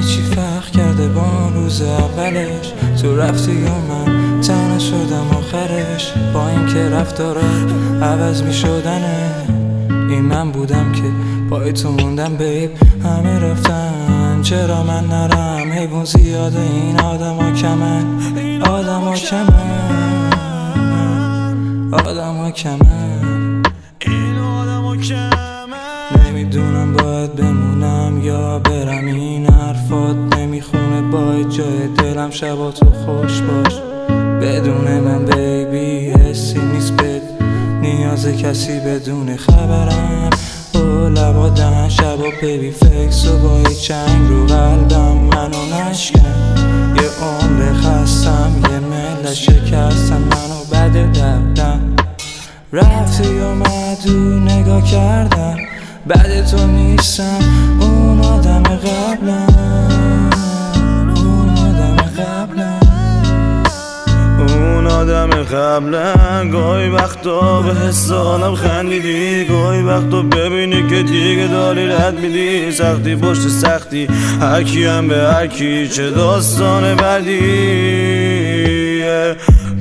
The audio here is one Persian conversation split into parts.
چی فرق کرده با اون روز اولش؟ تو رفتی و من تنها شدم آخرش. با اینکه رفتارا عوض می شدنه، این من بودم که پای تو موندم بیب. همه رفتن چرا من نرم؟ حیوان زیاده این آدم ها کمن، آدم ها کمن، آدم ها کمن، این آدم ها کمن. نمیدونم باید بمونم یا برم، این حرفات نمیخونه با جای دلم. شبا تو خوش باش بدون من بیبی، حسی نیست بد نیاز کسی بدون خبرم. او لبا دهن شبا بیبی فکس و با چنگ رو قلبم منو نشکن. یه عمر خستم یه ملت شکستم منو بده دردم. رفتی و مدو نگاه کردم بعد تو نیستم اون آدم قبلم، اون آدم قبلم، اون آدم قبلا. گاهی وقتا به حس حالم خندیدی، گاهی وقتا ببینی که دیگه داری رد میدی. سختی پشت سختی هرکی هم به هرکی، چه داستان بعدیه.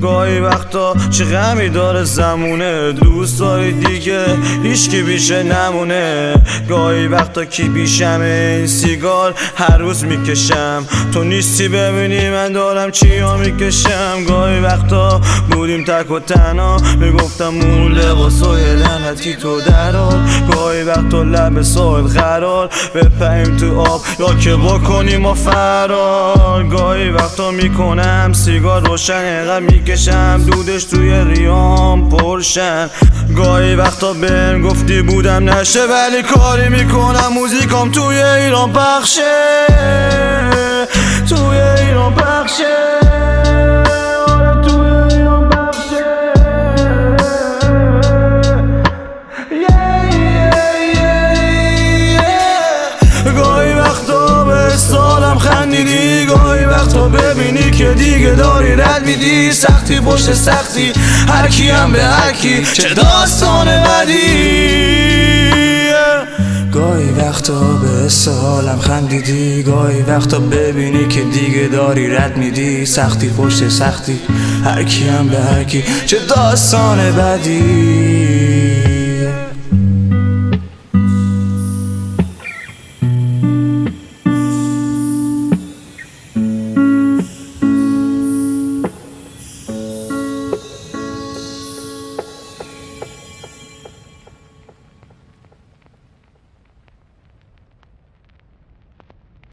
گاهی وقتا چه غمی داره زمونه، دوست داری دیگه هیچکی بیشه نمونه. گاهی وقتا کی بیشمه این سیگار هر روز میکشم، تو نیستی ببینی من دارم چیا میکشم. گاهی وقتا بودیم تک و تنها، میگفتم اون لباسای لعنتی تو درار. گاهی وقتا لب ساحل قرار بپریم تو آب یا که بکنیم ما فرار. گاهی وقتا میکنم سیگار روشن اینقدر میکشم دودش توی ریام پرشن. گاهی وقتا بهم گفتی بودم نشه، ولی کاری میکنم موزیکام توی ایران پخشه، توی ایران پخشه، آره توی ایران پخشه. گاهی وقتا به سالم خندیدی، گاهی وقتا ببینی که دیگه داری رد میدی. سختی پشت سختی هرکی هم به هرکی، چه داستان بدی. گاهی وقتا به حالم خندیدی، گاهی وقتا ببینی که دیگه داری رد میدی. سختی پشت سختی هرکی هم به هرکی، چه داستان بدی.